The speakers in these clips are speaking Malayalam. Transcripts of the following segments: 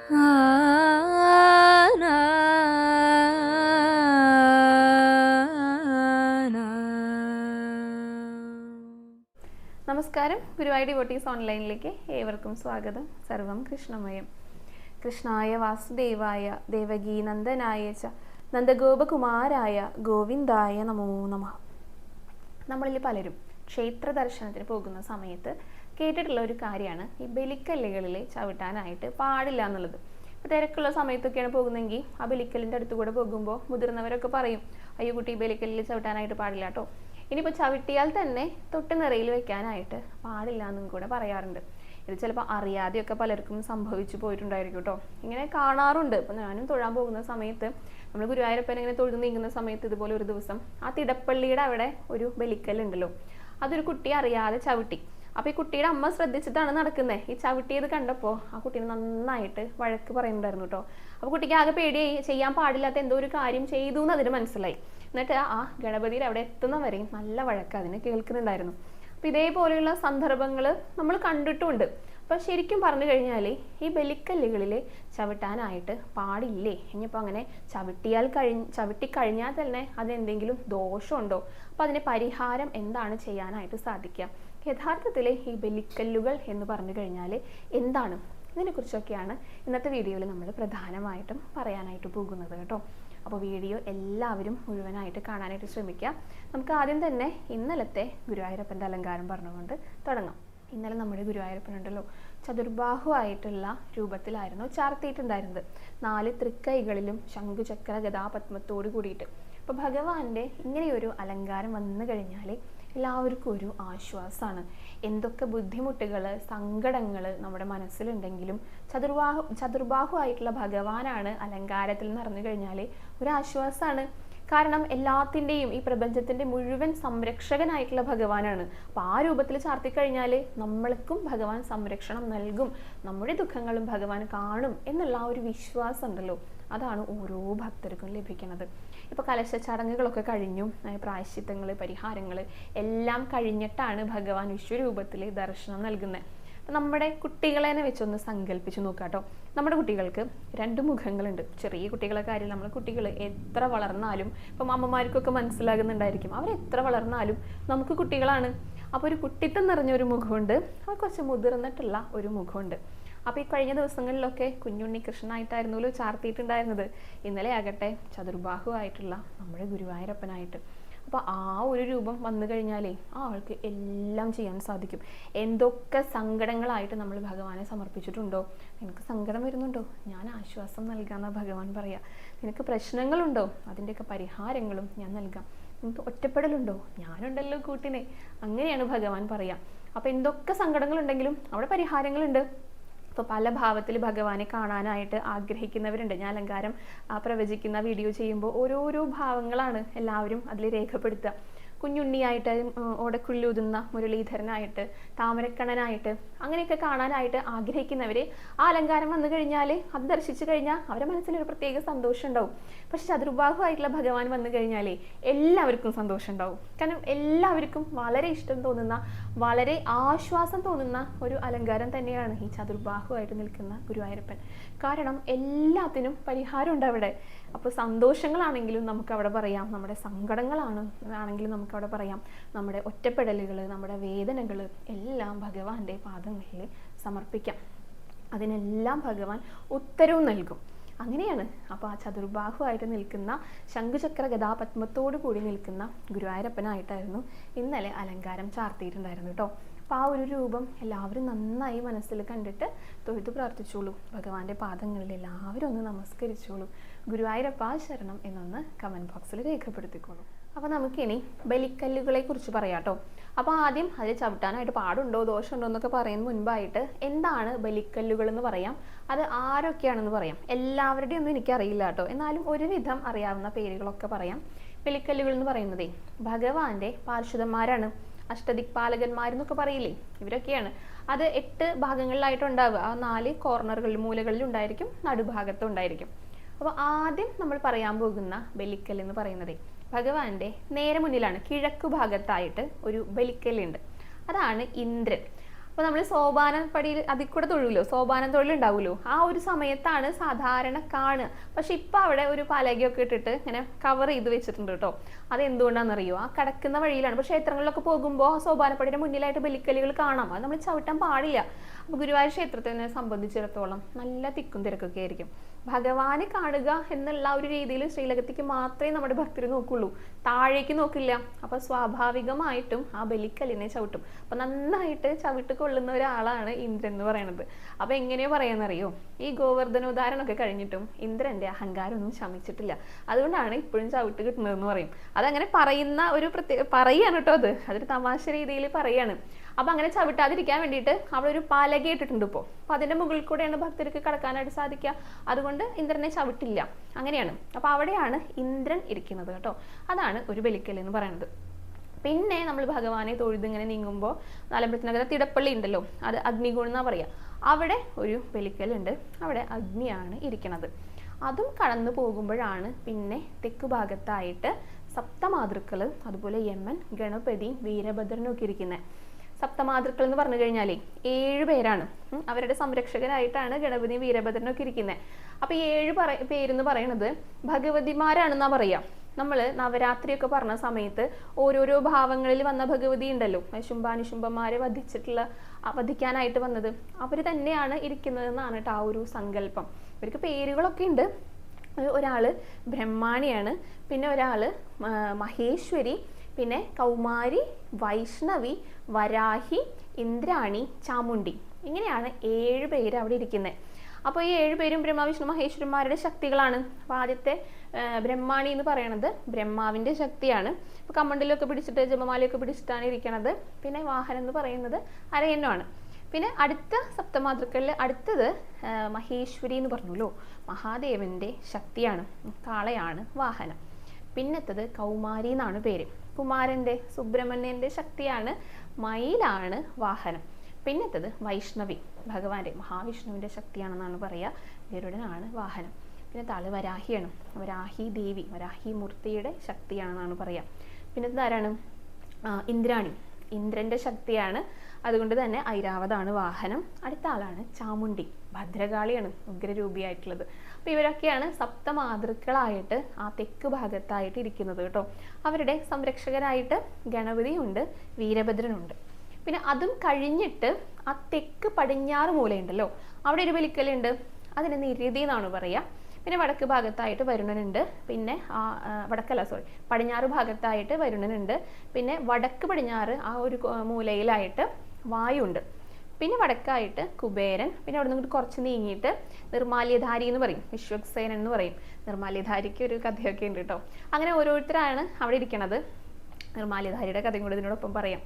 നമസ്കാരം, ഗുരുവായൂർ ഡിവോട്ടീസ് ഓൺലൈനിലേക്ക് ഏവർക്കും സ്വാഗതം. സർവം കൃഷ്ണമയം. കൃഷ്ണായ വാസുദേവായ ദേവകീനന്ദനായ ച നന്ദഗോപകുമാരായ ഗോവിന്ദായ നമോ നമഃ. നമ്മളിൽ പലരും ക്ഷേത്ര ദർശനത്തിന് പോകുന്ന സമയത്ത് കേട്ടിട്ടുള്ള ഒരു കാര്യമാണ് ഈ ബലിക്കല്ലുകളിൽ ചവിട്ടാനായിട്ട് പാടില്ല എന്നുള്ളത്. ഇപ്പോൾ തിരക്കുള്ള സമയത്തൊക്കെയാണ് പോകുന്നതെങ്കിൽ ആ ബലിക്കല്ലിൻ്റെ അടുത്ത് കൂടെ പോകുമ്പോൾ മുതിർന്നവരൊക്കെ പറയും, അയ്യോ കുട്ടി ബലിക്കല്ലിൽ ചവിട്ടാനായിട്ട് പാടില്ല കേട്ടോ. ഇനിയിപ്പോൾ ചവിട്ടിയാൽ തന്നെ തൊട്ട് നിറയിൽ വെക്കാനായിട്ട് പാടില്ല എന്നും കൂടെ പറയാറുണ്ട്. ഇത് ചിലപ്പോൾ അറിയാതെയൊക്കെ പലർക്കും സംഭവിച്ചു പോയിട്ടുണ്ടായിരിക്കും കേട്ടോ. ഇങ്ങനെ കാണാറുണ്ട്. ഇപ്പം ഞാനും തൊഴാൻ പോകുന്ന സമയത്ത്, നമ്മൾ ഗുരുവായൂരപ്പൻ ഇങ്ങനെ തൊഴുതു നീങ്ങുന്ന സമയത്ത് ഇതുപോലെ ഒരു ദിവസം ആ തിടപ്പള്ളിയുടെ അവിടെ ഒരു ബലിക്കല്ലുണ്ടല്ലോ, അതൊരു കുട്ടി അറിയാതെ ചവിട്ടി. അപ്പോൾ ഈ കുട്ടിയുടെ അമ്മ ശ്രദ്ധിച്ചിട്ടാണ് നടക്കുന്നത്. ഈ ചവിട്ടിയത് കണ്ടപ്പോൾ ആ കുട്ടീനെ നന്നായിട്ട് വഴക്ക് പറയുന്നുണ്ടായിരുന്നു കേട്ടോ. അപ്പോൾ കുട്ടിക്ക് ആകെ പേടിയായി, ചെയ്യാൻ പാടില്ലാത്ത എന്തോ ഒരു കാര്യം ചെയ്തു എന്ന് അതിന് മനസ്സിലായി. എന്നിട്ട് ആ ഗണപതിയിൽ അവിടെ എത്തുന്നവരെയും നല്ല വഴക്ക് അതിന് കേൾക്കുന്നുണ്ടായിരുന്നു. അപ്പോൾ ഇതേപോലെയുള്ള സന്ദർഭങ്ങൾ നമ്മൾ കണ്ടിട്ടുമുണ്ട്. അപ്പോൾ ശരിക്കും പറഞ്ഞു കഴിഞ്ഞാൽ ഈ ബലിക്കല്ലുകളിൽ ചവിട്ടാനായിട്ട് പാടില്ലേ? ഇനിയിപ്പോൾ അങ്ങനെ ചവിട്ടിക്കഴിഞ്ഞാൽ തന്നെ അതിനെന്തെങ്കിലും ദോഷമുണ്ടോ? അപ്പോൾ അതിന് പരിഹാരം എന്താണ് ചെയ്യാനായിട്ട് സാധിക്കുക? യഥാർത്ഥത്തിൽ ഈ ബലിക്കല്ലുകൾ എന്ന് പറഞ്ഞു കഴിഞ്ഞാൽ എന്താണ്? ഇതിനെക്കുറിച്ചൊക്കെയാണ് ഇന്നത്തെ വീഡിയോയിൽ നമ്മൾ പ്രധാനമായിട്ടും പറയാനായിട്ട് പോകുന്നത് കേട്ടോ. അപ്പോൾ വീഡിയോ എല്ലാവരും മുഴുവനായിട്ട് കാണാനായിട്ട് ശ്രമിക്കുക. നമുക്ക് ആദ്യം തന്നെ ഇന്നലത്തെ ഗുരുവായൂരപ്പൻ്റെ അലങ്കാരം പറഞ്ഞുകൊണ്ട് തുടങ്ങാം. ഇന്നലെ നമ്മുടെ ഗുരുവായൂരപ്പനുണ്ടല്ലോ, ചതുർബാഹു ആയിട്ടുള്ള രൂപത്തിലായിരുന്നു ചാർത്തിയിട്ടുണ്ടായിരുന്നത്. 4 തൃക്കൈകളിലും ശംഖുചക്ര ഗദാപത്മത്തോട് കൂടിയിട്ട്. അപ്പോൾ ഭഗവാന്റെ ഇങ്ങനെയൊരു അലങ്കാരം വന്നു കഴിഞ്ഞാൽ എല്ലാവർക്കും ഒരു ആശ്വാസമാണ്. എന്തൊക്കെ ബുദ്ധിമുട്ടുകൾ, സങ്കടങ്ങൾ നമ്മുടെ മനസ്സിലുണ്ടെങ്കിലും ചതുർബാഹു ആയിട്ടുള്ള ഭഗവാനാണ് അലങ്കാരത്തിൽ നിറഞ്ഞു കഴിഞ്ഞാൽ ഒരു ആശ്വാസമാണ്. കാരണം എല്ലാത്തിൻ്റെയും, ഈ പ്രപഞ്ചത്തിൻ്റെ മുഴുവൻ സംരക്ഷകനായിട്ടുള്ള ഭഗവാനാണ്. അപ്പോൾ ആ രൂപത്തിൽ ചാർത്തിക്കഴിഞ്ഞാൽ നമ്മൾക്കും ഭഗവാൻ സംരക്ഷണം നൽകും, നമ്മുടെ ദുഃഖങ്ങളും ഭഗവാൻ കാണും എന്നുള്ള ആ ഒരു വിശ്വാസം ഉണ്ടല്ലോ, അതാണ് ഓരോ ഭക്തർക്കും ലഭിക്കുന്നത്. ഇപ്പോൾ കലശ ചടങ്ങുകളൊക്കെ കഴിഞ്ഞു, പ്രായശ്ചിത്തങ്ങൾ, പരിഹാരങ്ങൾ എല്ലാം കഴിഞ്ഞിട്ടാണ് ഭഗവാൻ വിശ്വരൂപത്തിൽ ദർശനം നൽകുന്നത്. നമ്മുടെ കുട്ടികളെ വെച്ചൊന്ന് സങ്കല്പിച്ച് നോക്കാം കേട്ടോ. നമ്മുടെ കുട്ടികൾക്ക് 2 മുഖങ്ങളുണ്ട്. ചെറിയ കുട്ടികളെ കാര്യം, നമ്മൾ കുട്ടികൾ എത്ര വളർന്നാലും, ഇപ്പം അമ്മമാർക്കൊക്കെ മനസ്സിലാകുന്നുണ്ടായിരിക്കും, അവരെത്ര വളർന്നാലും നമുക്ക് കുട്ടികളാണ്. അപ്പോൾ ഒരു കുട്ടിത്തം നിറഞ്ഞൊരു മുഖമുണ്ട്, അവർ കുറച്ച് മുതിർന്നിട്ടുള്ള ഒരു മുഖമുണ്ട്. അപ്പോൾ ഈ കഴിഞ്ഞ ദിവസങ്ങളിലൊക്കെ കുഞ്ഞുണ്ണി കൃഷ്ണനായിട്ടായിരുന്നല്ലോ ചാർത്തിയിട്ടുണ്ടായിരുന്നത്. ഇന്നലെ ആകട്ടെ ചതുർബാഹു ആയിട്ടുള്ള നമ്മുടെ ഗുരുവായൂരപ്പനായിട്ട്. അപ്പോൾ ആ ഒരു രൂപം വന്നു കഴിഞ്ഞാലേ ആ ആൾക്ക് എല്ലാം ചെയ്യാൻ സാധിക്കും. എന്തൊക്കെ സങ്കടങ്ങളായിട്ട് നമ്മൾ ഭഗവാനെ സമർപ്പിച്ചിട്ടുണ്ടോ, നിനക്ക് സങ്കടം വരുന്നുണ്ടോ, ഞാൻ ആശ്വാസം നൽകാമെന്നാണ് ഭഗവാൻ പറയുക. നിനക്ക് പ്രശ്നങ്ങളുണ്ടോ, അതിൻ്റെയൊക്കെ പരിഹാരങ്ങളും ഞാൻ നൽകാം. നിനക്ക് ഒറ്റപ്പെടലുണ്ടോ, ഞാനുണ്ടല്ലോ കൂട്ടിനെ, അങ്ങനെയാണ് ഭഗവാൻ പറയുക. അപ്പോൾ എന്തൊക്കെ സങ്കടങ്ങളുണ്ടെങ്കിലും അവിടെ പരിഹാരങ്ങളുണ്ട്. ഇപ്പോൾ പല ഭാവത്തിൽ ഭഗവാനെ കാണാനായിട്ട് ആഗ്രഹിക്കുന്നവരുണ്ട്. ഞാൻ അലങ്കാരം പ്രവചിക്കുന്ന വീഡിയോ ചെയ്യുമ്പോൾ ഓരോരോ ഭാവങ്ങളാണ് എല്ലാവരും അതിൽ രേഖപ്പെടുത്തുക. കുഞ്ഞുണ്ണിയായിട്ട്, ഓടക്കുള്ളിയൂതുന്ന മുരളീധരനായിട്ട്, താമരക്കണ്ണനായിട്ട്, അങ്ങനെയൊക്കെ കാണാനായിട്ട് ആഗ്രഹിക്കുന്നവർ ആ അലങ്കാരം വന്നു കഴിഞ്ഞാൽ അത് ദർശിച്ചു കഴിഞ്ഞാൽ അവരുടെ മനസ്സിലൊരു പ്രത്യേക സന്തോഷം ഉണ്ടാവും. പക്ഷെ ചതുർബാഹു ആയിട്ടുള്ള ഭഗവാൻ വന്നു കഴിഞ്ഞാൽ എല്ലാവർക്കും സന്തോഷം ഉണ്ടാവും. കാരണം എല്ലാവർക്കും വളരെ ഇഷ്ടം തോന്നുന്ന, വളരെ ആശ്വാസം തോന്നുന്ന ഒരു അലങ്കാരം തന്നെയാണ് ഈ ചതുർബാഹു ആയിട്ട് നിൽക്കുന്ന ഗുരുവായൂരപ്പൻ. കാരണം എല്ലാത്തിനും പരിഹാരം ഉണ്ട് അവിടെ. അപ്പോൾ സന്തോഷങ്ങളാണെങ്കിലും നമുക്ക് അവിടെ പറയാം, നമ്മുടെ സങ്കടങ്ങളാണെങ്കിലും നമുക്ക് അവിടെ പറയാം, നമ്മുടെ ഒറ്റപ്പെടലുകൾ, നമ്മുടെ വേദനകൾ എല്ലാം ഭഗവാന്റെ പാദങ്ങളിൽ സമർപ്പിക്കാം. അതിനെല്ലാം ഭഗവാൻ ഉത്തരവും നൽകും. അങ്ങനെയാണ്. അപ്പോൾ ആ ചതുർബാഹു ആയിട്ട് നിൽക്കുന്ന ശംഖുചക്ര ഗദാപത്മത്തോടു കൂടി നിൽക്കുന്ന ഗുരുവായൂരപ്പനായിട്ടായിരുന്നു ഇന്നലെ അലങ്കാരം ചാർത്തിയിട്ടുണ്ടായിരുന്നു കേട്ടോ. അപ്പോൾ ആ ഒരു രൂപം എല്ലാവരും നന്നായി മനസ്സിൽ കണ്ടിട്ട് തൊഴുതു പ്രാർത്ഥിച്ചോളൂ. ഭഗവാന്റെ പാദങ്ങളിൽ എല്ലാവരും ഒന്ന് നമസ്കരിച്ചോളൂ. ഗുരുവായൂരപ്പ ശരണം എന്നൊന്ന് കമൻറ്റ് ബോക്സിൽ രേഖപ്പെടുത്തിക്കോളൂ. അപ്പോൾ നമുക്കിനി ബലിക്കല്ലുകളെ കുറിച്ച് പറയാം കേട്ടോ. അപ്പോൾ ആദ്യം അതിൽ ചവിട്ടാനായിട്ട് പാടുണ്ടോ ദോഷമുണ്ടോ എന്നൊക്കെ പറയുന്ന മുൻപായിട്ട് എന്താണ് ബലിക്കല്ലുകൾ എന്ന് പറയാം, അത് ആരൊക്കെയാണെന്ന് പറയാം. എല്ലാവരുടെയും ഒന്നും എനിക്കറിയില്ല കേട്ടോ, എന്നാലും ഒരുവിധം അറിയാവുന്ന പേരുകളൊക്കെ പറയാം. ബലിക്കല്ലുകൾ എന്ന് പറയുന്നതേ ഭഗവാന്റെ പാർഷദന്മാരാണ്. അഷ്ടദിക്പാലകന്മാരെന്നൊക്കെ പറയില്ലേ, ഇവരൊക്കെയാണ്. അത് 8 ഭാഗങ്ങളിലായിട്ടുണ്ടാവുക. ആ 4 കോർണറുകളിൽ, മൂലകളിൽ ഉണ്ടായിരിക്കും, നടുഭാഗത്തും ഉണ്ടായിരിക്കും. അപ്പോൾ ആദ്യം നമ്മൾ പറയാൻ പോകുന്ന ബലിക്കൽ എന്ന് പറയുന്നത് ഭഗവാന്റെ നേരെ മുന്നിലാണ്, കിഴക്കു ഭാഗത്തായിട്ട് ഒരു ബലിക്കല്ലുണ്ട്. അതാണ് ഇന്ദ്രൻ. അപ്പോൾ നമ്മൾ സോപാന പടിയിൽ അതിൽ കൂടെ തൊഴുമല്ലോ, സോപാനം തൊഴിൽ ഉണ്ടാവുമല്ലോ, ആ ഒരു സമയത്താണ് സാധാരണ കാണുക. പക്ഷെ ഇപ്പം അവിടെ ഒരു പലകയൊക്കെ ഇട്ടിട്ട് ഇങ്ങനെ കവർ ചെയ്ത് വെച്ചിട്ടുണ്ട് കേട്ടോ. അത് എന്തുകൊണ്ടാണെന്നറിയോ? ആ കടക്കുന്ന വഴിയിലാണ്. പക്ഷേ ക്ഷേത്രങ്ങളിലൊക്കെ പോകുമ്പോൾ ആ സോപാനപ്പടിയുടെ മുന്നിലായിട്ട് ബലിക്കല്ലുകൾ കാണാം. അത് നമ്മൾ ചവിട്ടാൻ പാടില്ല. അപ്പോൾ ഗുരുവായൂർ ക്ഷേത്രത്തിനെ സംബന്ധിച്ചിടത്തോളം നല്ല തിക്കും തിരക്കൊക്കെ ആയിരിക്കും. ഭഗവാനെ കാണുക എന്നുള്ള ഒരു രീതിയിൽ ശ്രീലകത്തേക്ക് മാത്രമേ നമ്മുടെ ഭക്തർ നോക്കുള്ളൂ, താഴേക്ക് നോക്കില്ല. അപ്പൊ സ്വാഭാവികമായിട്ടും ആ ബലിക്കല്ലിനെ ചവിട്ടും. അപ്പൊ നന്നായിട്ട് ചവിട്ട് കൊള്ളുന്ന ഒരാളാണ് ഇന്ദ്രൻ എന്ന് പറയുന്നത്. അപ്പൊ എങ്ങനെയോ പറയാന്നറിയോ, ഈ ഗോവർദ്ധനോദ്ധാരണമൊക്കെ കഴിഞ്ഞിട്ടും ഇന്ദ്രന്റെ അഹങ്കാരമൊന്നും ശമിച്ചിട്ടില്ല. അതുകൊണ്ടാണ് ഇപ്പോഴും ചവിട്ട് കിട്ടുന്നതെന്ന് പറയും. അതങ്ങനെ പറയുന്ന ഒരു പറയാണ് കേട്ടോ, അതൊരു തമാശ രീതിയിൽ പറയാണ്. അപ്പൊ അങ്ങനെ ചവിട്ടാതിരിക്കാൻ വേണ്ടിയിട്ട് അവിടെ ഒരു പലക ഇട്ടിട്ടുണ്ട് ഇപ്പോൾ. അപ്പൊ അതിന്റെ മുകളിൽ കൂടെയാണ് ഭക്തർക്ക് കടക്കാനായിട്ട് സാധിക്കുക. അതുകൊണ്ട് ഇന്ദ്രനെ ചവിട്ടില്ല, അങ്ങനെയാണ്. അപ്പൊ അവിടെയാണ് ഇന്ദ്രൻ ഇരിക്കുന്നത് കേട്ടോ. അതാണ് ഒരു ബലിക്കൽ എന്ന് പറയുന്നത്. പിന്നെ നമ്മൾ ഭഗവാനെ തൊഴുത് ഇങ്ങനെ നീങ്ങുമ്പോൾ നാലമ്പലത്തിനകത്ത് തിടപ്പള്ളി ഉണ്ടല്ലോ, അത് അഗ്നികൂൺ എന്നാ പറയാ. അവിടെ ഒരു ബലിക്കലുണ്ട്, അവിടെ അഗ്നിയാണ് ഇരിക്കുന്നത്. അതും കടന്നു പോകുമ്പോഴാണ് പിന്നെ തെക്കു ഭാഗത്തായിട്ട് സപ്തമാതൃക്കള്, അതുപോലെ യമൻ, ഗണപതി, വീരഭദ്രനും ഒക്കെ ഇരിക്കുന്നത്. സപ്തമാതൃക്കൾ എന്ന് പറഞ്ഞു കഴിഞ്ഞാലേ 7 പേരാണ്. അവരുടെ സംരക്ഷകരായിട്ടാണ് ഗണപതി, വീരഭദ്രനും ഒക്കെ ഇരിക്കുന്നത്. അപ്പൊ ഈ 7 പേരെന്ന് പറയുന്നത് ഭഗവതിമാരാണെന്നാ പറയാ. നമ്മൾ നവരാത്രിയൊക്കെ പറഞ്ഞ സമയത്ത് ഓരോരോ ഭാവങ്ങളിൽ വന്ന ഭഗവതി ഉണ്ടല്ലോ, ശുംഭാനിശുംഭന്മാരെ വധിക്കാനായിട്ട് വന്നത്, അവർ തന്നെയാണ് ഇരിക്കുന്നതെന്നാണ് കേട്ടോ ആ ഒരു സങ്കല്പം. ഇവർക്ക് പേരുകളൊക്കെ ഉണ്ട്. ഒരാള് ബ്രഹ്മാണിയാണ്, പിന്നെ ഒരാള് മഹേശ്വരി, പിന്നെ കൗമാരി, വൈഷ്ണവി, വരാഹി, ഇന്ദ്രാണി, ചാമുണ്ഡി. ഇങ്ങനെയാണ് 7 പേര് അവിടെ ഇരിക്കുന്നത്. അപ്പോൾ ഈ 7 പേരും ബ്രഹ്മ, വിഷ്ണു, മഹേശ്വരന്മാരുടെ ശക്തികളാണ്. അപ്പോൾ ആദ്യത്തെ ബ്രഹ്മാണി എന്ന് പറയുന്നത് ബ്രഹ്മാവിൻ്റെ ശക്തിയാണ്. ഇപ്പോൾ കമ്മണ്ടിലൊക്കെ പിടിച്ചിട്ട് ജപമാലയൊക്കെ പിടിച്ചിട്ടാണ് ഇരിക്കുന്നത്. പിന്നെ വാഹനം എന്ന് പറയുന്നത് അരയന്നമാണ്. പിന്നെ അടുത്ത സപ്തമാതൃക്കളിൽ അടുത്തത് മഹേശ്വരി എന്ന് പറഞ്ഞല്ലോ, മഹാദേവന്റെ ശക്തിയാണ്, കാളയാണ് വാഹനം. പിന്നത്തത് കൗമാരി എന്നാണ് പേര്, കുമാരന്റെ സുബ്രഹ്മണ്യന്റെ ശക്തിയാണ്, മയിലാണ് വാഹനം. പിന്നത്തത് വൈഷ്ണവി, ഭഗവാന്റെ മഹാവിഷ്ണുവിന്റെ ശക്തിയാണെന്നാണ് പറയുക, ഗരുഡനാണ് വാഹനം. പിന്നെ താള് വരാഹിയാണ്, വരാഹി ദേവി, വരാഹി മൂർത്തിയുടെ ശക്തിയാണെന്നാണ് പറയുക. പിന്നത്തത് ആരാണ്? ഇന്ദ്രാണി, ഇന്ദ്രന്റെ ശക്തിയാണ്, അതുകൊണ്ട് തന്നെ ഐരാവതാണ് വാഹനം. അടുത്ത ആളാണ് ചാമുണ്ഡി, ഭദ്രകാളിയാണ് ഉഗ്രരൂപിയായിട്ടുള്ളത്. അപ്പോൾ ഇവരൊക്കെയാണ് സപ്തമാതൃക്കളായിട്ട് ആ തെക്ക് ഭാഗത്തായിട്ട് ഇരിക്കുന്നത് കേട്ടോ. അവരുടെ സംരക്ഷകരായിട്ട് ഗണപതിയുണ്ട്, വീരഭദ്രനുണ്ട്. പിന്നെ അതും കഴിഞ്ഞിട്ട് ആ തെക്ക് പടിഞ്ഞാറ് മൂലയുണ്ടല്ലോ, അവിടെ ഒരു ബലിക്കലുണ്ട്, അതിന് നിര്യതി എന്നാണ് പറയുക. പിന്നെ വടക്ക് ഭാഗത്തായിട്ട് വരുണനുണ്ട്, പിന്നെ പടിഞ്ഞാറ് ഭാഗത്തായിട്ട് വരുണനുണ്ട്, പിന്നെ വടക്ക് പടിഞ്ഞാറ് ആ ഒരു മൂലയിലായിട്ട് വായുണ്ട്, പിന്നെ വടക്കായിട്ട് കുബേരൻ, പിന്നെ അവിടെ നിന്ന് കുറച്ച് നീങ്ങിയിട്ട് നിർമാല്യധാരി എന്ന് പറയും, വിശ്വക്സേനൻ എന്ന് പറയും. നിർമാല്യധാരിക്ക് ഒരു കഥയൊക്കെ ഉണ്ട് കേട്ടോ. അങ്ങനെ ഓരോരുത്തരാണ് അവിടെ ഇരിക്കണത്. നിർമാല്യധാരിയുടെ കഥയും കൂടെ ഇതിനോടൊപ്പം പറയാം.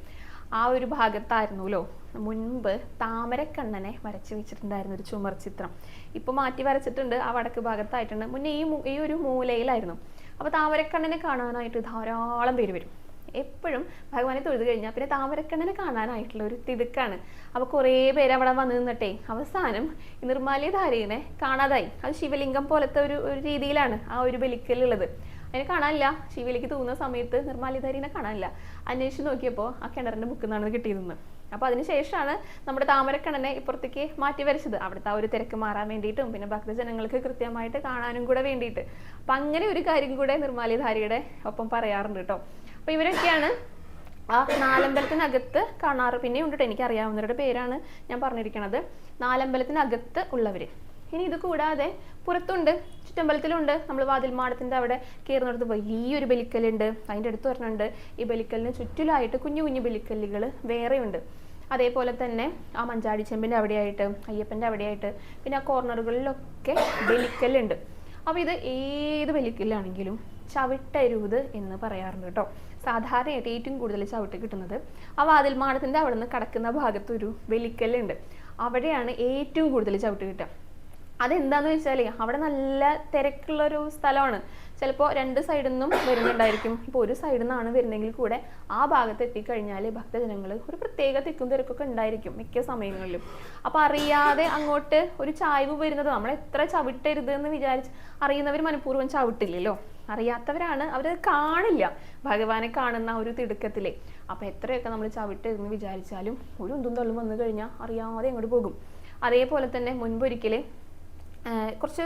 ആ ഒരു ഭാഗത്തായിരുന്നല്ലോ മുൻപ് താമരക്കണ്ണനെ വരച്ച് വെച്ചിട്ടുണ്ടായിരുന്നു ഒരു ചുമർ ചിത്രം. ഇപ്പൊ മാറ്റി വരച്ചിട്ടുണ്ട്, ആ വടക്ക് ഭാഗത്തായിട്ടുണ്ട്. മുന്നേ ഈ ഒരു മൂലയിലായിരുന്നു. അപ്പൊ താമരക്കണ്ണനെ കാണാനായിട്ട് ധാരാളം പേര് വരും. എപ്പോഴും ഭഗവാനെ തൊഴുത് കഴിഞ്ഞാൽ പിന്നെ താമരക്കണ്ണനെ കാണാനായിട്ടുള്ള ഒരു തിടുക്കാണ്. അപ്പൊ കുറേ പേര് അവിടെ വന്ന് നിന്നിട്ടേ അവസാനം ഈ നിർമാല്യധാരിനെ കാണാതായി. അത് ശിവലിംഗം പോലത്തെ ഒരു രീതിയിലാണ് ആ ഒരു ബലിക്കലുള്ളത്. അതിനെ കാണാനില്ല. ശിവലിക്ക് തൂങ്ങുന്ന സമയത്ത് നിർമാല്യധാരിനെ കാണാനില്ല. അന്വേഷിച്ച് നോക്കിയപ്പോൾ ആ കിണറിന്റെ മുക്കുന്നാണ് കിട്ടിയതെന്ന്. അപ്പൊ അതിനുശേഷമാണ് നമ്മുടെ താമരക്കണ്ണനെ ഇപ്പുറത്തേക്ക് മാറ്റി വരച്ചത്, അവിടുത്തെ ആ ഒരു തിരക്ക് മാറാൻ വേണ്ടിയിട്ടും പിന്നെ ഭക്തജനങ്ങൾക്ക് കൃത്യമായിട്ട് കാണാനും കൂടെ വേണ്ടിയിട്ട്. അപ്പൊ അങ്ങനെ ഒരു കാര്യം കൂടെ നിർമാല്യധാരിയുടെ ഒപ്പം പറയാറുണ്ട് കേട്ടോ. അപ്പൊ ഇവരൊക്കെയാണ് ആ നാലമ്പലത്തിനകത്ത് കാണാറ്. പിന്നെ ഉണ്ടിട്ട് എനിക്കറിയാവുന്നവരുടെ പേരാണ് ഞാൻ പറഞ്ഞിരിക്കുന്നത്. നാലമ്പലത്തിനകത്ത് ഉള്ളവര്. ഇനി ഇത് കൂടാതെ പുറത്തുണ്ട്, ചുറ്റമ്പലത്തിലുണ്ട്. നമ്മൾ വാതിൽമാടത്തിന്റെ അവിടെ കയറുന്നിടത്ത് വലിയൊരു ബലിക്കലുണ്ട്, അതിൻ്റെ അടുത്ത് പറഞ്ഞിട്ടുണ്ട്. ഈ ബലിക്കലിന് ചുറ്റിലായിട്ട് കുഞ്ഞു കുഞ്ഞു ബലിക്കല്ലുകൾ വേറെയുണ്ട്. അതേപോലെ തന്നെ ആ മഞ്ചാടി ചെമ്പിൻ്റെ അവിടെയായിട്ട്, അയ്യപ്പൻ്റെ അവിടെയായിട്ട്, പിന്നെ ആ കോർണറുകളിലൊക്കെ ബലിക്കല്ലുണ്ട്. അപ്പോൾ ഇത് ഏത് ബലിക്കല്ലാണെങ്കിലും ചവിട്ടരുത് എന്ന് പറയാറുണ്ട് കേട്ടോ. സാധാരണയായിട്ട് ഏറ്റവും കൂടുതൽ ചവിട്ട് കിട്ടുന്നത് ആ വാതിൽമാടത്തിന്റെ അവിടെ നിന്ന് കടക്കുന്ന ഭാഗത്തൊരു ബലിക്കല്ലുണ്ട്, അവിടെയാണ് ഏറ്റവും കൂടുതൽ ചവിട്ട് കിട്ടുക. അതെന്താന്ന് വെച്ചാൽ അവിടെ നല്ല തിരക്കുള്ളൊരു സ്ഥലമാണ്. ചിലപ്പോൾ 2 സൈഡിൽ നിന്നും വരുന്നുണ്ടായിരിക്കും. ഇപ്പോൾ ഒരു സൈഡിൽ നിന്നാണ് വരുന്നെങ്കിൽ കൂടെ ആ ഭാഗത്ത് എത്തിക്കഴിഞ്ഞാൽ ഭക്തജനങ്ങൾ ഒരു പ്രത്യേക തിക്കും തിരക്കൊക്കെ ഉണ്ടായിരിക്കും മിക്ക സമയങ്ങളിലും. അപ്പോൾ അറിയാതെ അങ്ങോട്ട് ഒരു ചായ്വ് വരുന്നത് നമ്മൾ എത്ര ചവിട്ടരുത് എന്ന് വിചാരിച്ച് അറിയുന്നവർ മനഃപൂർവ്വം ചവിട്ടില്ലല്ലോ. അറിയാത്തവരാണ്, അവർ കാണില്ല ഭഗവാനെ കാണുന്ന ഒരു തിടുക്കത്തിലെ. അപ്പോൾ എത്രയൊക്കെ നമ്മൾ ചവിട്ടരുതെന്ന് വിചാരിച്ചാലും ഒരു ഉന്തും തള്ളും വന്നു കഴിഞ്ഞാൽ അറിയാതെ അങ്ങോട്ട് പോകും. അതേപോലെ തന്നെ മുൻപൊരിക്കൽ കുറച്ച്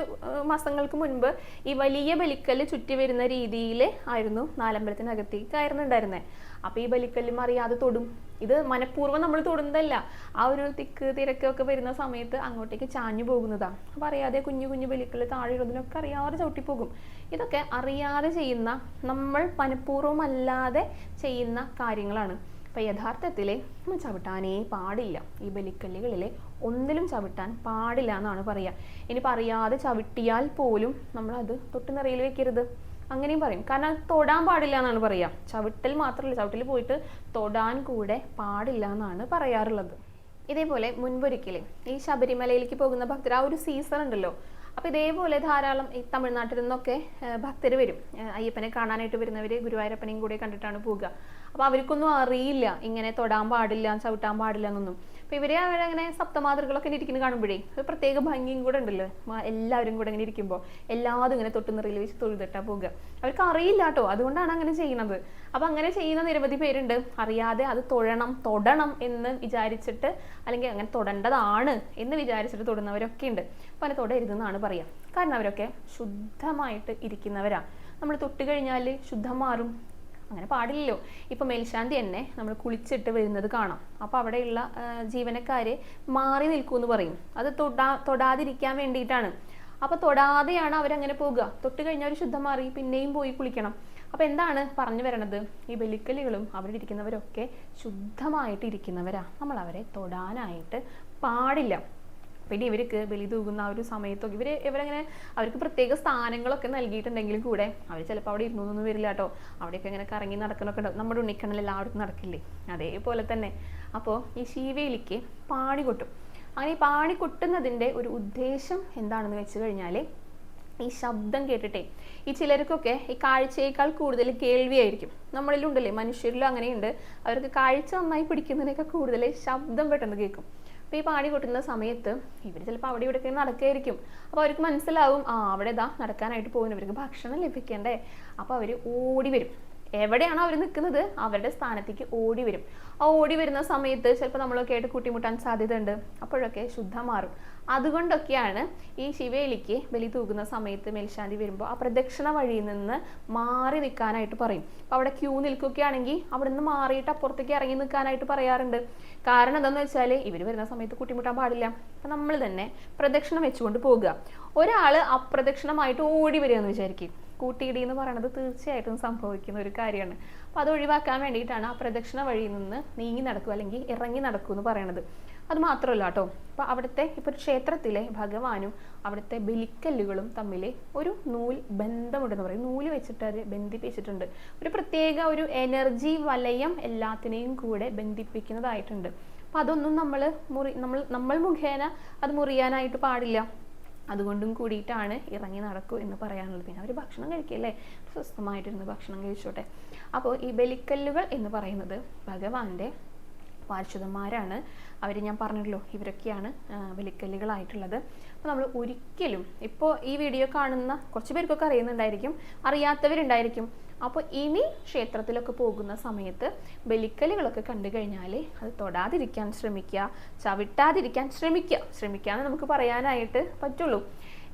മാസങ്ങൾക്ക് മുൻപ് ഈ വലിയ ബലിക്കല്ല് ചുറ്റി വരുന്ന രീതിയിൽ ആയിരുന്നു നാലമ്പലത്തിനകത്തേക്ക് കയറുന്നുണ്ടായിരുന്നത്. അപ്പോൾ ഈ ബലിക്കല്ലും അറിയാതെ തൊടും. ഇത് മനഃപൂർവ്വം നമ്മൾ തൊടുന്നതല്ല, ആ ഒരു തിക്ക് തിരക്കൊക്കെ വരുന്ന സമയത്ത് അങ്ങോട്ടേക്ക് ചാഞ്ഞു പോകുന്നതാണ്. അപ്പോൾ അറിയാതെ കുഞ്ഞു കുഞ്ഞു ബലിക്കല്ല് താഴെ ഇടുന്നതിനൊക്കെ അറിയാതെ ചവിട്ടിപ്പോകും. ഇതൊക്കെ അറിയാതെ ചെയ്യുന്ന, നമ്മൾ മനഃപൂർവ്വമല്ലാതെ ചെയ്യുന്ന കാര്യങ്ങളാണ്. അപ്പം യഥാർത്ഥത്തിൽ നമ്മൾ ചവിട്ടാനേ പാടില്ല. ഈ ബലിക്കല്ലുകളിൽ ഒന്നിലും ചവിട്ടാൻ പാടില്ല എന്നാണ് പറയുക. ഇനിയിപ്പോൾ അറിയാതെ ചവിട്ടിയാൽ പോലും നമ്മളത് തൊട്ട് നിറയിൽ വെക്കരുത് അങ്ങനെയും പറയും. കാരണം അത് തൊടാൻ പാടില്ല എന്നാണ് പറയുക. ചവിട്ടൽ മാത്രമല്ല, ചവിട്ടൽ പോയിട്ട് തൊടാൻ കൂടെ പാടില്ല എന്നാണ് പറയാറുള്ളത്. ഇതേപോലെ മുൻപൊരിക്കൽ ഈ ശബരിമലയിലേക്ക് പോകുന്ന ഭക്തർ ആ ഒരു സീസൺ ഉണ്ടല്ലോ, അപ്പോൾ ഇതേപോലെ ധാരാളം ഈ തമിഴ്നാട്ടിൽ നിന്നൊക്കെ ഭക്തർ വരും. അയ്യപ്പനെ കാണാനായിട്ട് വരുന്നവർ ഗുരുവായൂരപ്പനെയും കൂടെ കണ്ടിട്ടാണ് പോകുക. അപ്പോൾ അവർക്കൊന്നും അറിയില്ല ഇങ്ങനെ തൊടാൻ പാടില്ല, ചവിട്ടാൻ പാടില്ല എന്നൊന്നും. അപ്പോൾ അവരങ്ങനെ സപ്തമാതൃകളൊക്കെ ഇരിക്കുന്നത് കാണുമ്പോഴേ ഒരു പ്രത്യേക ഭംഗിയും കൂടെ ഉണ്ടല്ലോ. എല്ലാവരും കൂടെ ഇങ്ങനെ ഇരിക്കുമ്പോൾ എല്ലാതും ഇങ്ങനെ തൊട്ട് നിറയിൽ വെച്ച് തൊഴുതിട്ടാ പോകുക. അവർക്ക് അറിയില്ല കേട്ടോ, അതുകൊണ്ടാണ് അങ്ങനെ ചെയ്യുന്നത്. അപ്പോൾ അങ്ങനെ ചെയ്യുന്ന നിരവധി പേരുണ്ട്. അറിയാതെ അത് തൊടണം എന്ന് വിചാരിച്ചിട്ട്, അല്ലെങ്കിൽ അങ്ങനെ തൊടേണ്ടതാണ് എന്ന് വിചാരിച്ചിട്ട് തൊടുന്നവരൊക്കെ ഉണ്ട്. അപ്പോൾ അങ്ങനെ തൊടരുതെന്നാണ് പറയാം. കാരണം അവരൊക്കെ ശുദ്ധമായിട്ട് ഇരിക്കുന്നവരാണ്. നമ്മൾ തൊട്ട് കഴിഞ്ഞാൽ ശുദ്ധം മാറും. അങ്ങനെ പാടില്ലല്ലോ. ഇപ്പം മേൽശാന്തി തന്നെ നമ്മൾ കുളിച്ചിട്ട് വരുന്നത് കാണാം. അപ്പോൾ അവിടെയുള്ള ജീവനക്കാർ മാറി നിൽക്കുമെന്ന് പറയും. അത് തൊടാതിരിക്കാൻ വേണ്ടിയിട്ടാണ്. അപ്പോൾ തൊടാതെയാണ് അവരങ്ങനെ പോകുക. തൊട്ട് കഴിഞ്ഞാൽ ഒരു ശുദ്ധം മാറി പിന്നെയും പോയി കുളിക്കണം. അപ്പോൾ എന്താണ് പറഞ്ഞു വരണത്? ഈ ബലിക്കല്ലുകളും അവിടെ ഇരിക്കുന്നവരൊക്കെ ശുദ്ധമായിട്ട് ഇരിക്കുന്നവരാണ്. നമ്മൾ അവരെ തൊടാനായിട്ട് പാടില്ല. പിന്നെ ഇവർക്ക് ബലി തൂകുന്ന ആ ഒരു സമയത്തൊക്കെ ഇവരങ്ങനെ അവർക്ക് പ്രത്യേക സ്ഥാനങ്ങളൊക്കെ നൽകിയിട്ടുണ്ടെങ്കിലും കൂടെ അവർ ചിലപ്പോൾ അവിടെ ഇരുന്നൊന്നും വരില്ല കേട്ടോ. അവിടെയൊക്കെ ഇങ്ങനെ കറങ്ങി നടക്കുന്നൊക്കെ ഉണ്ടാവും. നമ്മുടെ ഉണ്ണിക്കണ്ണൽ എല്ലായിടത്തും നടക്കില്ലേ, അതേപോലെ തന്നെ. അപ്പോൾ ഈ ശീവേലിക്ക് പാണി കൊട്ടും. അങ്ങനെ ഈ പാണി കൊട്ടുന്നതിൻ്റെ ഒരു ഉദ്ദേശം എന്താണെന്ന് വെച്ച് കഴിഞ്ഞാൽ, ഈ ശബ്ദം കേട്ടിട്ടേ ഈ ചിലർക്കൊക്കെ ഈ കാഴ്ചയേക്കാൾ കൂടുതൽ കേൾവിയായിരിക്കും. നമ്മളിലുണ്ടല്ലേ, മനുഷ്യരിലും അങ്ങനെയുണ്ട്. അവർക്ക് കാഴ്ച നന്നായി പിടിക്കുന്നതിനേക്കാൾ കൂടുതൽ ശബ്ദം പെട്ടെന്ന് കേൾക്കും. അപ്പോൾ ഈ പാടി കൊട്ടുന്ന സമയത്ത് ഇവർ ചിലപ്പോൾ അവിടെ ഇവിടെയൊക്കെ നടക്കുകയായിരിക്കും. അപ്പോൾ അവർക്ക് മനസ്സിലാവും, അവിടെ നടക്കാനായിട്ട് പോകുന്നു, ഇവർക്ക് ഭക്ഷണം ലഭിക്കണ്ടേ. അപ്പോൾ അവർ ഓടി വരും. എവിടെയാണോ അവർ നിൽക്കുന്നത് അവരുടെ സ്ഥാനത്തേക്ക് ഓടി വരും. ആ ഓടി വരുന്ന സമയത്ത് ചിലപ്പോൾ നമ്മളൊക്കെ ആയിട്ട് കൂട്ടിമുട്ടാൻ സാധ്യതയുണ്ട്. അപ്പോഴൊക്കെ ശുദ്ധം മാറും. അതുകൊണ്ടൊക്കെയാണ് ഈ ശിവേലിക്ക് ബലി തൂകുന്ന സമയത്ത് മേൽശാന്തി വരുമ്പോൾ ആ പ്രദക്ഷിണ വഴിയിൽ നിന്ന് മാറി നിൽക്കാനായിട്ട് പറയും. അപ്പോൾ അവിടെ ക്യൂ നിൽക്കുകയാണെങ്കിൽ അവിടെ നിന്ന് മാറിയിട്ട് അപ്പുറത്തേക്ക് ഇറങ്ങി നിൽക്കാനായിട്ട് പറയാറുണ്ട്. കാരണം എന്താണെന്ന് വെച്ചാൽ ഇവർ വരുന്ന സമയത്ത് കൂട്ടിമുട്ടാൻ പാടില്ല. അപ്പം നമ്മൾ തന്നെ പ്രദക്ഷിണം വെച്ചുകൊണ്ട് പോകുക. ഒരാൾ അപ്രദക്ഷിണമായിട്ട് ഓടി വരിക എന്ന് വിചാരിക്കും. കൂട്ടിയിടി എന്ന് പറയുന്നത് തീർച്ചയായിട്ടും സംഭവിക്കുന്ന ഒരു കാര്യമാണ്. അപ്പോൾ അത് ഒഴിവാക്കാൻ വേണ്ടിയിട്ടാണ് ആ പ്രദക്ഷിണ വഴിയിൽ നിന്ന് നീങ്ങി നടക്കുക അല്ലെങ്കിൽ ഇറങ്ങി നടക്കൂ എന്ന് പറയുന്നത്. അത് മാത്രമല്ല കേട്ടോ, അപ്പോൾ അവിടുത്തെ ഇപ്പോൾ ഒരു ക്ഷേത്രത്തിലെ ഭഗവാനും അവിടുത്തെ ബലിക്കല്ലുകളും തമ്മിൽ ഒരു ബന്ധമുണ്ടെന്ന് പറയും. നൂല് വെച്ചിട്ട് അത് ബന്ധിപ്പിച്ചിട്ടുണ്ട്. ഒരു പ്രത്യേക ഒരു എനർജി വലയം എല്ലാത്തിനെയും കൂടെ ബന്ധിപ്പിക്കുന്നതായിട്ടുണ്ട്. അപ്പോൾ അതൊന്നും നമ്മൾ മുഖേന അത് മുറിയാനായിട്ട് പാടില്ല. അതുകൊണ്ടും കൂടിയിട്ടാണ് ഇറങ്ങി നടക്കൂ എന്ന് പറയാനുള്ളത്. പിന്നെ അവർ ഭക്ഷണം കഴിക്കല്ലേ, സ്വസ്ഥമായിട്ടിരുന്ന് ഭക്ഷണം കഴിച്ചോട്ടെ. അപ്പോൾ ഈ ബലിക്കല്ലുകൾ എന്ന് പറയുന്നത് ഭഗവാന്റെ പാർശ്വതന്മാരാണ്. അവർ ഞാൻ പറഞ്ഞല്ലോ, ഇവരൊക്കെയാണ് ബലിക്കല്ലുകളായിട്ടുള്ളത്. അപ്പോൾ നമ്മൾ ഒരിക്കലും, ഇപ്പോൾ ഈ വീഡിയോ കാണുന്ന കുറച്ച് പേർക്കൊക്കെ അറിയുന്നുണ്ടായിരിക്കും, അറിയാത്തവരുണ്ടായിരിക്കും. അപ്പോൾ ഇനി ക്ഷേത്രത്തിലൊക്കെ പോകുന്ന സമയത്ത് ബലിക്കല്ലുകളൊക്കെ കണ്ടു കഴിഞ്ഞാൽ അത് തൊടാതിരിക്കാൻ ശ്രമിക്കുക, ചവിട്ടാതിരിക്കാൻ ശ്രമിക്കാന്ന് നമുക്ക് പറയാനായിട്ട് പറ്റുള്ളൂ.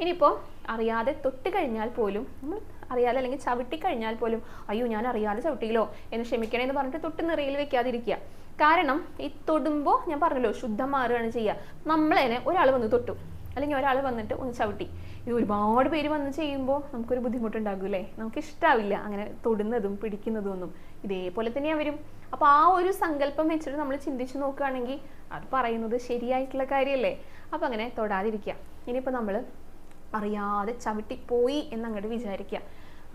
ഇനിയിപ്പോൾ അറിയാതെ തൊട്ട് കഴിഞ്ഞാൽ പോലും, നമ്മൾ അറിയാതെ അല്ലെങ്കിൽ ചവിട്ടി കഴിഞ്ഞാൽ പോലും അയ്യോ ഞാൻ അറിയാതെ ചവിട്ടിയില്ലോ എന്ന് ക്ഷമിക്കണേ എന്ന് പറഞ്ഞിട്ട് തൊട്ട് നിറയിൽ വെക്കാതിരിക്കുക. കാരണം ഈ തൊടുമ്പോൾ ഞാൻ പറഞ്ഞല്ലോ ശുദ്ധം മാറുകയാണ് ചെയ്യുക. നമ്മളതിനെ ഒരാൾ വന്ന് തൊട്ടു അല്ലെങ്കിൽ ഒരാൾ വന്നിട്ട് ഒന്ന് ചവിട്ടി, ഇത് ഒരുപാട് പേര് വന്ന് ചെയ്യുമ്പോൾ നമുക്കൊരു ബുദ്ധിമുട്ടുണ്ടാകും അല്ലേ, നമുക്ക് ഇഷ്ടാവില്ല അങ്ങനെ തൊടുന്നതും പിടിക്കുന്നതും ഒന്നും. ഇതേപോലെ തന്നെയാണ് വരും. അപ്പോൾ ആ ഒരു സങ്കല്പം വെച്ചിട്ട് നമ്മൾ ചിന്തിച്ച് നോക്കുകയാണെങ്കിൽ അത് പറയുന്നത് ശരിയായിട്ടുള്ള കാര്യമല്ലേ. അപ്പോൾ അങ്ങനെ തൊടാതിരിക്കുക. ഇനിയിപ്പോൾ നമ്മൾ അറിയാതെ ചവിട്ടിപ്പോയി എന്നങ്ങോട്ട് വിചാരിക്കുക.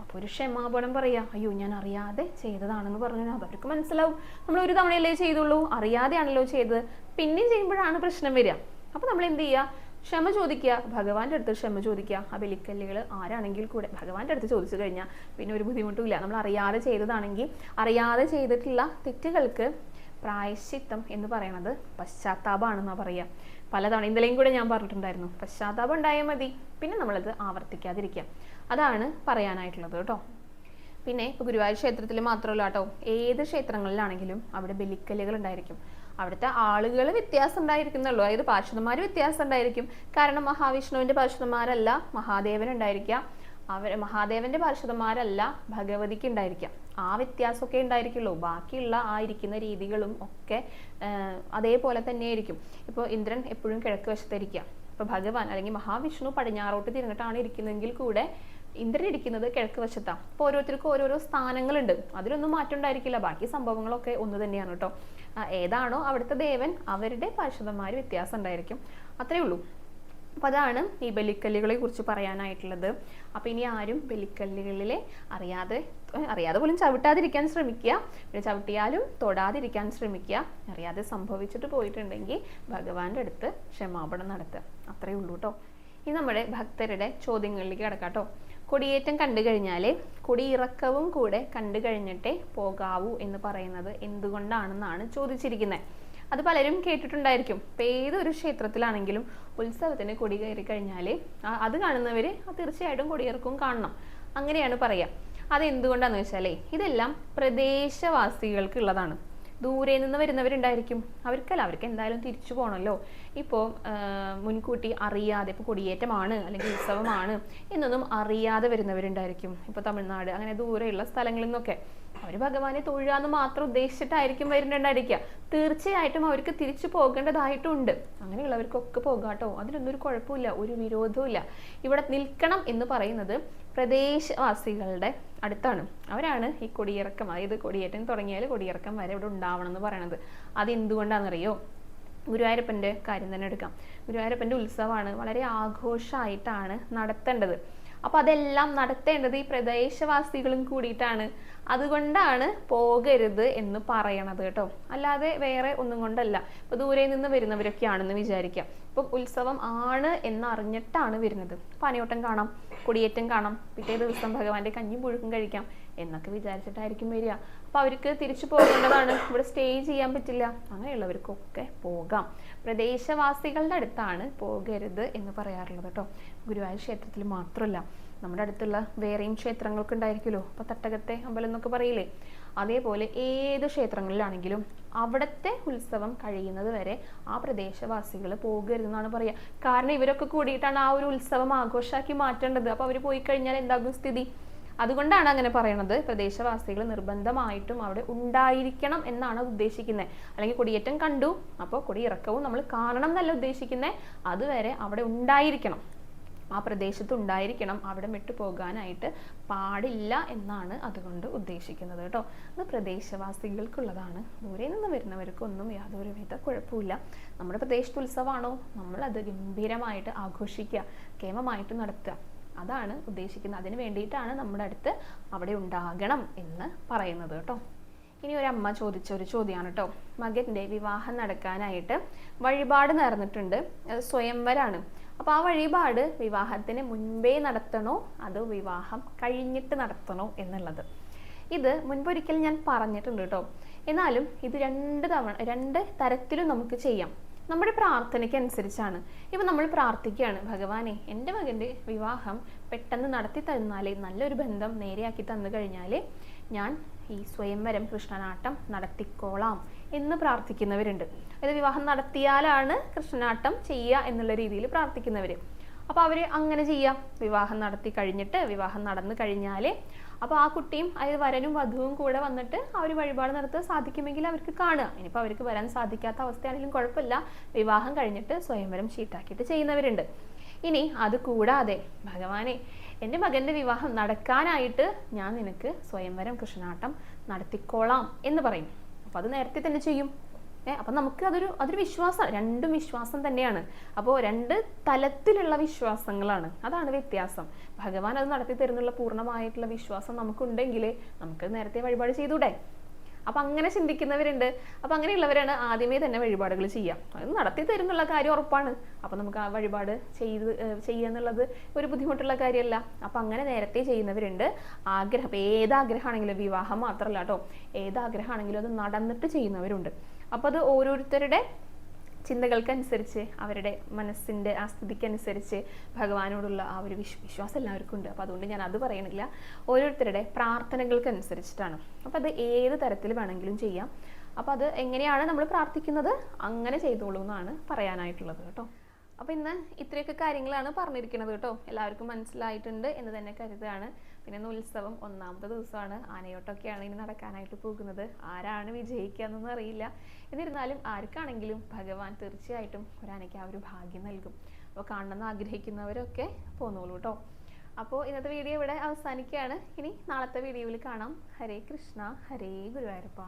അപ്പോൾ ഒരു ക്ഷമാപണം പറയുക, അയ്യോ ഞാൻ അറിയാതെ ചെയ്തതാണെന്ന് പറഞ്ഞാൽ അതവർക്ക് മനസ്സിലാവും. നമ്മൾ ഒരു തവണയല്ലേ ചെയ്തുള്ളൂ, അറിയാതെയാണല്ലോ ചെയ്തത്, പിന്നെയും ചെയ്യുമ്പോഴാണ് പ്രശ്നം വരിക. അപ്പോൾ നമ്മൾ എന്ത് ചെയ്യുക, ക്ഷമ ചോദിക്കുക, ഭഗവാന്റെ അടുത്ത് ക്ഷമ ചോദിക്കുക. ആ ബലിക്കല്ലുകൾ ആരാണെങ്കിൽ കൂടെ ഭഗവാന്റെ അടുത്ത് ചോദിച്ചു കഴിഞ്ഞാൽ പിന്നെ ഒരു ബുദ്ധിമുട്ടുമില്ല. നമ്മൾ അറിയാതെ ചെയ്തതാണെങ്കിൽ അറിയാതെ ചെയ്തിട്ടുള്ള തെറ്റുകൾക്ക് പ്രായശ്ചിത്തം എന്ന് പറയുന്നത് പശ്ചാത്താപമാണെന്നാണ് പറയുക. പലതവണ ഇന്നലെയും കൂടെ ഞാൻ പറഞ്ഞിട്ടുണ്ടായിരുന്നു, പശ്ചാത്താപം ഉണ്ടായാൽ മതി, പിന്നെ നമ്മളത് ആവർത്തിക്കാതിരിക്കുക. അതാണ് പറയാനായിട്ടുള്ളത് കേട്ടോ. പിന്നെ ഇപ്പോൾ ഗുരുവായൂർ ക്ഷേത്രത്തിൽ മാത്രമല്ല കേട്ടോ, ഏത് ക്ഷേത്രങ്ങളിലാണെങ്കിലും അവിടെ ബലിക്കല്ലുകൾ ഉണ്ടായിരിക്കും. അവിടുത്തെ ആളുകൾ വ്യത്യാസം ഉണ്ടായിരിക്കുന്നുള്ളൂ, അതായത് പാർഷദന്മാർ വ്യത്യാസം ഉണ്ടായിരിക്കും. കാരണം മഹാവിഷ്ണുവിൻ്റെ പാർഷദന്മാരല്ല മഹാദേവൻ ഉണ്ടായിരിക്കുക, മഹാദേവന്റെ പാർഷദന്മാരല്ല ഭഗവതിക്ക് ഉണ്ടായിരിക്കാം. ആ വ്യത്യാസമൊക്കെ ഉണ്ടായിരിക്കുള്ളൂ. ബാക്കിയുള്ള ആ ഇരിക്കുന്ന രീതികളും ഒക്കെ അതേപോലെ തന്നെയായിരിക്കും. ഇപ്പോൾ ഇന്ദ്രൻ എപ്പോഴും കിഴക്ക് വശത്തിരിക്കുക, ഇപ്പോൾ ഭഗവാൻ അല്ലെങ്കിൽ മഹാവിഷ്ണു പടിഞ്ഞാറോട്ട് തിരിഞ്ഞിട്ടാണ് ഇരിക്കുന്നതെങ്കിൽ കൂടെ ഇന്ദ്രൻ ഇരിക്കുന്നത് കിഴക്ക് വശത്താണ്. അപ്പോൾ ഓരോരുത്തർക്കും ഓരോരോ സ്ഥാനങ്ങളുണ്ട്, അതിലൊന്നും മാറ്റം ഉണ്ടായിരിക്കില്ല. ബാക്കി സംഭവങ്ങളൊക്കെ ഒന്ന് തന്നെയാണ് കേട്ടോ. ഏതാണോ അവിടുത്തെ ദേവൻ അവരുടെ പാർഷദന്മാർ വ്യത്യാസം ഉണ്ടായിരിക്കും, അത്രേ ഉള്ളൂ. അപ്പം അതാണ് ഈ ബലിക്കല്ലുകളെ കുറിച്ച് പറയാനായിട്ടുള്ളത്. അപ്പം ഇനി ആരും ബലിക്കല്ലുകളിലെ അറിയാതെ പോലും ചവിട്ടാതിരിക്കാൻ ശ്രമിക്കുക. പിന്നെ ചവിട്ടിയാലും തൊടാതിരിക്കാൻ ശ്രമിക്കുക. അറിയാതെ സംഭവിച്ചിട്ട് പോയിട്ടുണ്ടെങ്കിൽ ഭഗവാന്റെ അടുത്ത് ക്ഷമാപണം നടത്തുക, അത്രേ ഉള്ളൂ കേട്ടോ. ഇനി നമ്മുടെ ഭക്തരുടെ ചോദ്യങ്ങളിലേക്ക് കിടക്കാം കേട്ടോ. കൊടിയേറ്റം കണ്ടു കഴിഞ്ഞാൽ കൊടിയിറക്കവും കൂടെ കണ്ടു കഴിഞ്ഞിട്ടേ പോകാവൂ എന്ന് പറയുന്നത് എന്തുകൊണ്ടാണെന്നാണ് ചോദിച്ചിരിക്കുന്നത്. അത് പലരും കേട്ടിട്ടുണ്ടായിരിക്കും. ഇപ്പം ഏതൊരു ക്ഷേത്രത്തിലാണെങ്കിലും ഉത്സവത്തിന് കൊടി കയറി കഴിഞ്ഞാൽ അത് കാണുന്നവർ തീർച്ചയായിട്ടും കൊടിയിറക്കവും കാണണം, അങ്ങനെയാണ് പറയുക. അതെന്തുകൊണ്ടാണെന്ന് വെച്ചാലേ ഇതെല്ലാം പ്രദേശവാസികൾക്കുള്ളതാണ്. ദൂരെ നിന്ന് വരുന്നവരുണ്ടായിരിക്കും, അവർക്ക് എന്തായാലും തിരിച്ചു പോകണമല്ലോ. ഇപ്പോൾ മുൻകൂട്ടി അറിയാതെ, ഇപ്പോൾ കൊടിയേറ്റമാണ് അല്ലെങ്കിൽ ഉത്സവമാണ് എന്നൊന്നും അറിയാതെ വരുന്നവരുണ്ടായിരിക്കും. ഇപ്പോൾ തമിഴ്നാട് അങ്ങനെ ദൂരെയുള്ള സ്ഥലങ്ങളിൽ നിന്നൊക്കെ അവർ ഭഗവാനെ തൊഴുകാന്ന് മാത്രം ഉദ്ദേശിച്ചിട്ടായിരിക്കും വരുന്നുണ്ടായിരിക്കുക. തീർച്ചയായിട്ടും അവർക്ക് തിരിച്ചു പോകേണ്ടതായിട്ടുണ്ട്. അങ്ങനെയുള്ളവർക്കൊക്കെ പോകാട്ടോ, അതിലൊന്നും ഒരു കുഴപ്പമില്ല, ഒരു വിരോധവും ഇല്ല. ഇവിടെ നിൽക്കണം എന്ന് പറയുന്നത് പ്രദേശവാസികളുടെ അടുത്താണ്. അവരാണ് ഈ കൊടിയിറക്കം, അതായത് കൊടിയേറ്റം തുടങ്ങിയാൽ കൊടിയിറക്കം വരെ ഇവിടെ ഉണ്ടാവണം എന്ന് പറയണത്. അതെന്തുകൊണ്ടാണെന്നറിയോ? ഗുരുവായൂരപ്പൻ്റെ കാര്യം തന്നെ എടുക്കാം. ഗുരുവായൂരപ്പൻ്റെ ഉത്സവമാണ്, വളരെ ആഘോഷമായിട്ടാണ് നടത്തേണ്ടത്. അപ്പോൾ അതെല്ലാം നടത്തേണ്ടത് ഈ പ്രദേശവാസികളും കൂടിയിട്ടാണ്. അതുകൊണ്ടാണ് പോകരുത് എന്ന് പറയണത് കേട്ടോ, അല്ലാതെ വേറെ ഒന്നും കൊണ്ടല്ല. ഇപ്പോൾ ദൂരെ നിന്ന് വരുന്നവരൊക്കെയാണെന്ന് വിചാരിക്കാം. ഇപ്പോൾ ഉത്സവം ആണ് എന്നറിഞ്ഞിട്ടാണ് വരുന്നത്. പനയോട്ടം കാണാം, കൊടിയേറ്റം കാണാം, പിറ്റേ ദിവസം ഭഗവാന്റെ കഞ്ഞിയും പുഴുക്കും കഴിക്കാം എന്നൊക്കെ വിചാരിച്ചിട്ടായിരിക്കും വരിക. അപ്പോൾ അവർക്ക് തിരിച്ചു പോകേണ്ടതാണ്, ഇവിടെ സ്റ്റേ ചെയ്യാൻ പറ്റില്ല. അങ്ങനെയുള്ളവർക്കൊക്കെ പോകാം. പ്രദേശവാസികളുടെ അടുത്താണ് പോകരുത് എന്ന് പറയാറുള്ളത് കേട്ടോ. ഗുരുവായൂർ ക്ഷേത്രത്തിൽ മാത്രമല്ല, നമ്മുടെ അടുത്തുള്ള വേറെയും ക്ഷേത്രങ്ങൾക്ക് ഉണ്ടായിരിക്കുമല്ലോ. അപ്പോൾ തട്ടകത്തെ അമ്പലം എന്നൊക്കെ പറയില്ലേ, അതേപോലെ ഏത് ക്ഷേത്രങ്ങളിലാണെങ്കിലും അവിടുത്തെ ഉത്സവം കഴിയുന്നത് വരെ ആ പ്രദേശവാസികൾ പോകരുതെന്നാണ് പറയുക. കാരണം ഇവരൊക്കെ കൂടിയിട്ടാണ് ആ ഒരു ഉത്സവം ആഘോഷമാക്കി മാറ്റേണ്ടത്. അപ്പോൾ അവർ പോയി കഴിഞ്ഞാൽ എന്താകും സ്ഥിതി? അതുകൊണ്ടാണ് അങ്ങനെ പറയണത്. പ്രദേശവാസികൾ നിർബന്ധമായിട്ടും അവിടെ ഉണ്ടായിരിക്കണം എന്നാണ് ഉദ്ദേശിക്കുന്നത്. അല്ലെങ്കിൽ കൊടിയേറ്റം കണ്ടു, അപ്പോൾ കൊടിയിറക്കവും നമ്മൾ കാണണം എന്നല്ല ഉദ്ദേശിക്കുന്നത്, അതുവരെ അവിടെ ഉണ്ടായിരിക്കണം, ആ പ്രദേശത്ത് ഉണ്ടായിരിക്കണം, അവിടെ വിട്ടു പോകാനായിട്ട് പാടില്ല എന്നാണ് അതുകൊണ്ട് ഉദ്ദേശിക്കുന്നത് കേട്ടോ. അത് പ്രദേശവാസികൾക്കുള്ളതാണ്. ദൂരെ നിന്ന് വരുന്നവർക്കൊന്നും യാതൊരുവിധ കുഴപ്പമില്ല. നമ്മുടെ പ്രദേശത്ത് ഉത്സവമാണോ, നമ്മളത് ഗംഭീരമായിട്ട് ആഘോഷിക്കുക, കേമമായിട്ട് നടത്തുക, അതാണ് ഉദ്ദേശിക്കുന്നത്. അതിന് വേണ്ടിയിട്ടാണ് നമ്മുടെ അടുത്ത് അവിടെ ഉണ്ടാകണം എന്ന് പറയുന്നത് കേട്ടോ. ഇനി ഒരു അമ്മ ചോദിച്ച ഒരു ചോദ്യമാണ് കേട്ടോ. മകൻ്റെ വിവാഹം നടക്കാനായിട്ട് വഴിപാട് നേർന്നിട്ടുണ്ട്, അത് സ്വയംവരാണ്. അപ്പോൾ ആ വഴിപാട് വിവാഹത്തിന് മുൻപേ നടത്തണോ അതോ വിവാഹം കഴിഞ്ഞിട്ട് നടത്തണോ എന്നുള്ളത്. ഇത് മുൻപൊരിക്കൽ ഞാൻ പറഞ്ഞിട്ടുണ്ട് കേട്ടോ. എന്നാലും ഇത് രണ്ട് തരത്തിലും നമുക്ക് ചെയ്യാം. നമ്മുടെ പ്രാർത്ഥനയ്ക്ക് അനുസരിച്ചാണ്. ഇപ്പം നമ്മൾ പ്രാർത്ഥിക്കുകയാണ്, ഭഗവാനെ എൻ്റെ മകൻ്റെ വിവാഹം പെട്ടെന്ന് നടത്തി തന്നാലേ, നല്ലൊരു ബന്ധം നേരെയാക്കി തന്നു കഴിഞ്ഞാൽ ഞാൻ ഈ സ്വയംവരം കൃഷ്ണനാട്ടം നടത്തിക്കോളാം എന്ന് പ്രാർത്ഥിക്കുന്നവരുണ്ട്. അതായത് വിവാഹം നടത്തിയാലാണ് കൃഷ്ണനാട്ടം ചെയ്യുക എന്നുള്ള രീതിയിൽ പ്രാർത്ഥിക്കുന്നവർ. അപ്പോൾ അവർ അങ്ങനെ ചെയ്യാം. വിവാഹം നടത്തി കഴിഞ്ഞിട്ട്, വിവാഹം നടന്നു കഴിഞ്ഞാൽ അപ്പോൾ ആ കുട്ടിയും അതായത് വരനും വധുവും കൂടെ വന്നിട്ട് ആ ഒരു വഴിപാട് നടത്താൻ സാധിക്കുമെങ്കിൽ അവർക്ക് കാണുക. ഇനിയിപ്പോൾ അവർക്ക് വരാൻ സാധിക്കാത്ത അവസ്ഥയാണെങ്കിലും കുഴപ്പമില്ല, വിവാഹം കഴിഞ്ഞിട്ട് സ്വയംവരം ഷീട്ടാക്കിയിട്ട് ചെയ്യുന്നവരുണ്ട്. ഇനി അത് കൂടാതെ ഭഗവാനെ എൻ്റെ മകൻ്റെ വിവാഹം നടക്കാനായിട്ട് ഞാൻ നിനക്ക് സ്വയംവരം കൃഷ്ണനാട്ടം നടത്തിക്കോളാം എന്ന് പറയും. അപ്പോൾ അത് നേരത്തെ തന്നെ ചെയ്യും. അപ്പം നമുക്ക് അതൊരു വിശ്വാസം, രണ്ടും വിശ്വാസം തന്നെയാണ്. അപ്പോൾ രണ്ട് തലത്തിലുള്ള വിശ്വാസങ്ങളാണ്, അതാണ് വ്യത്യാസം. ഭഗവാൻ അത് നടത്തി തരുന്നുള്ള പൂർണ്ണമായിട്ടുള്ള വിശ്വാസം നമുക്കുണ്ടെങ്കിൽ നമുക്ക് നേരത്തെ വഴിപാട് ചെയ്തൂടെ. അപ്പം അങ്ങനെ ചിന്തിക്കുന്നവരുണ്ട്. അപ്പം അങ്ങനെയുള്ളവരാണ് ആദ്യമേ തന്നെ വഴിപാടുകൾ ചെയ്യാം. അത് നടത്തി തരുന്നുള്ള കാര്യം ഉറപ്പാണ്. അപ്പം നമുക്ക് ആ വഴിപാട് ചെയ്യുക എന്നുള്ളത് ഒരു ബുദ്ധിമുട്ടുള്ള കാര്യമല്ല. അപ്പം അങ്ങനെ നേരത്തെ ചെയ്യുന്നവരുണ്ട്. ആഗ്രഹം, ഏതാഗ്രഹമാണെങ്കിലും, വിവാഹം മാത്രമല്ല കേട്ടോ, ഏതാഗ്രഹമാണെങ്കിലും അത് നടന്നിട്ട് ചെയ്യുന്നവരുണ്ട്. അപ്പം അത് ഓരോരുത്തരുടെ ചിന്തകൾക്കനുസരിച്ച്, അവരുടെ മനസ്സിൻ്റെ ആ സ്ഥിതിക്കനുസരിച്ച് ഭഗവാനോടുള്ള ആ ഒരു വിശ്വാസം എല്ലാവർക്കും ഉണ്ട്. അപ്പോൾ അതുകൊണ്ട് ഞാൻ അത് പറയണില്ല. ഓരോരുത്തരുടെ പ്രാർത്ഥനകൾക്കനുസരിച്ചിട്ടാണ്. അപ്പോൾ അത് ഏത് തരത്തിൽ വേണമെങ്കിലും ചെയ്യാം. അപ്പോൾ അത് എങ്ങനെയാണ് നമ്മൾ പ്രാർത്ഥിക്കുന്നത് അങ്ങനെ ചെയ്തോളൂ എന്നാണ് പറയാനായിട്ടുള്ളത് കേട്ടോ. അപ്പോൾ ഇന്ന് ഇത്രയൊക്കെ കാര്യങ്ങളാണ് പറഞ്ഞിരിക്കുന്നത് കേട്ടോ. എല്ലാവർക്കും മനസ്സിലായിട്ടുണ്ട് എന്ന് തന്നെ കരുതുകയാണ്. പിന്നെ ഇന്ന് ഉത്സവം 1ാമത്തെ ദിവസമാണ്. ആനയോട്ടൊക്കെയാണ് ഇനി നടക്കാനായിട്ട് പോകുന്നത്. ആരാണ് വിജയിക്കുക എന്നൊന്നും അറിയില്ല. എന്നിരുന്നാലും ആർക്കാണെങ്കിലും ഭഗവാൻ തീർച്ചയായിട്ടും ഒരാനയ്ക്ക് ആ ഒരു ഭാഗ്യം നൽകും. അപ്പോൾ കാണണമെന്ന് ആഗ്രഹിക്കുന്നവരൊക്കെ പോന്നോളൂ കേട്ടോ. അപ്പോൾ ഇന്നത്തെ വീഡിയോ ഇവിടെ അവസാനിക്കുകയാണ്. ഇനി നാളത്തെ വീഡിയോയിൽ കാണാം. ഹരേ കൃഷ്ണ, ഹരേ ഗുരുവായൂരപ്പ.